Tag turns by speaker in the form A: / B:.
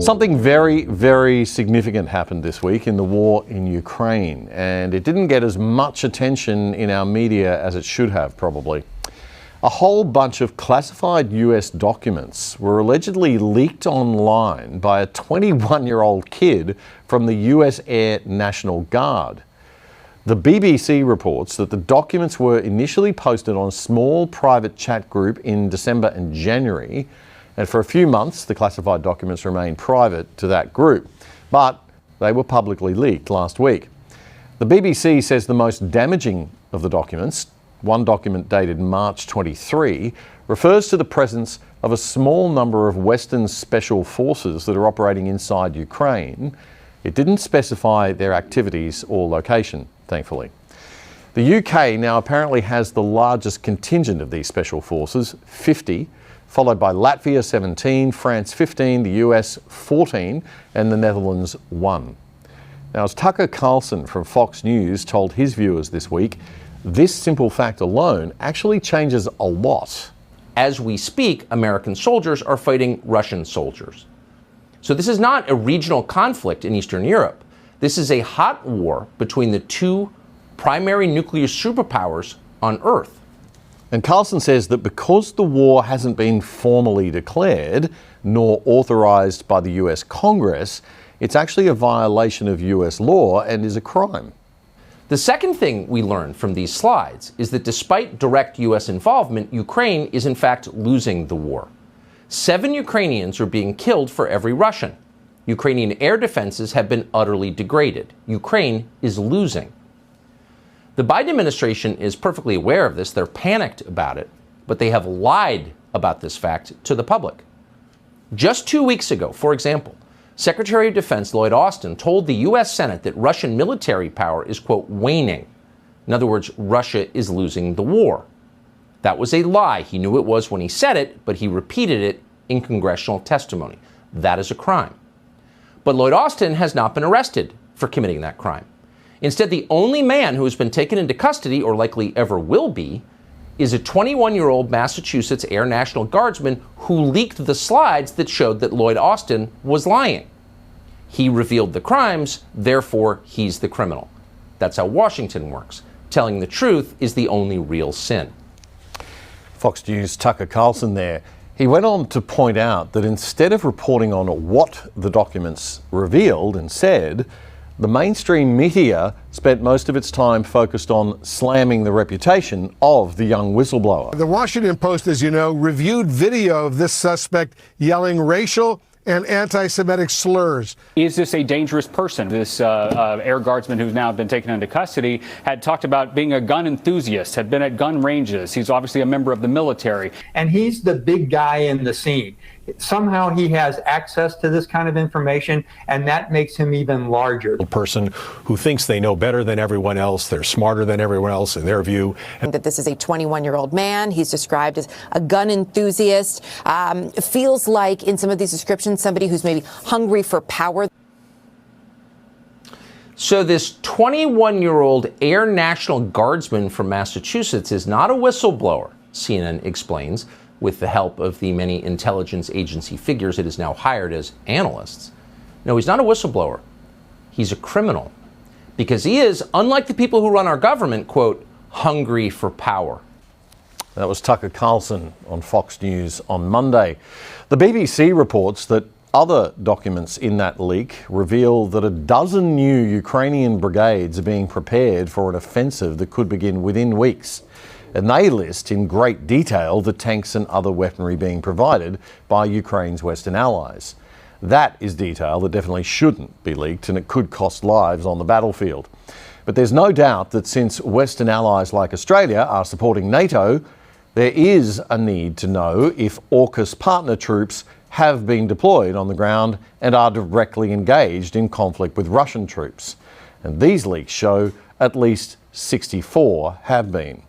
A: Something very, very significant happened this week in the war in Ukraine, and it didn't get as much attention in our media as it should have, probably. A whole bunch of classified US documents were allegedly leaked online by a 21-year-old kid from the US Air National Guard. The BBC reports that the documents were initially posted on a small private chat group in December and January, and for a few months the classified documents remained private to that group, but they were publicly leaked last week. The BBC says the most damaging of the documents, one document dated March 23, refers to the presence of a small number of Western special forces that are operating inside Ukraine. It didn't specify their activities or location, thankfully. The UK now apparently has the largest contingent of these special forces, 50, followed by Latvia 17, France 15, the US 14, and the Netherlands 1. Now, as Tucker Carlson from Fox News told his viewers this week, this simple fact alone actually changes a lot.
B: As we speak, American soldiers are fighting Russian soldiers. So this is not a regional conflict in Eastern Europe. This is a hot war between the two primary nuclear superpowers on Earth.
A: And Carlson says that because the war hasn't been formally declared nor authorized by the US Congress, it's actually a violation of US law and is a crime.
B: The second thing we learned from these slides is that despite direct US involvement, Ukraine is in fact losing the war. 7 Ukrainians are being killed for every Russian. Ukrainian air defenses have been utterly degraded. Ukraine is losing. The Biden administration is perfectly aware of this. They're panicked about it, but they have lied about this fact to the public. Just 2 weeks ago, for example, Secretary of Defense Lloyd Austin told the U.S. Senate that Russian military power is, quote, waning. In other words, Russia is losing the war. That was a lie. He knew it was when he said it, but he repeated it in congressional testimony. That is a crime. But Lloyd Austin has not been arrested for committing that crime. Instead, the only man who has been taken into custody, or likely ever will be, is a 21-year-old Massachusetts Air National Guardsman who leaked the slides that showed that Lloyd Austin was lying. He revealed the crimes, therefore he's the criminal. That's how Washington works. Telling the truth is the only real sin.
A: Fox News' Tucker Carlson there. He went on to point out that instead of reporting on what the documents revealed and said, the mainstream media spent most of its time focused on slamming the reputation of the young whistleblower.
C: The Washington Post, as you know, reviewed video of this suspect yelling racial and anti-Semitic slurs.
D: Is this a dangerous person? This air guardsman who's now been taken into custody had talked about being a gun enthusiast, had been at gun ranges. He's obviously a member of the military.
E: And he's the big guy in the scene. Somehow he has access to this kind of information, and that makes him even larger.
F: A person who thinks they know better than everyone else, they're smarter than everyone else in their view.
G: That this is a 21-year-old man. He's described as a gun enthusiast. Feels like, in some of these descriptions, somebody who's maybe hungry for power.
B: So this 21-year-old Air National Guardsman from Massachusetts is not a whistleblower, CNN explains, with the help of the many intelligence agency figures it has now hired as analysts. No, he's not a whistleblower. He's a criminal. Because he is, unlike the people who run our government, quote, hungry for power.
A: That was Tucker Carlson on Fox News on Monday. The BBC reports that other documents in that leak reveal that a dozen new Ukrainian brigades are being prepared for an offensive that could begin within weeks. And they list in great detail the tanks and other weaponry being provided by Ukraine's Western allies. That is detail that definitely shouldn't be leaked, and it could cost lives on the battlefield. But there's no doubt that since Western allies like Australia are supporting NATO, there is a need to know if AUKUS partner troops have been deployed on the ground and are directly engaged in conflict with Russian troops. And these leaks show at least 64 have been.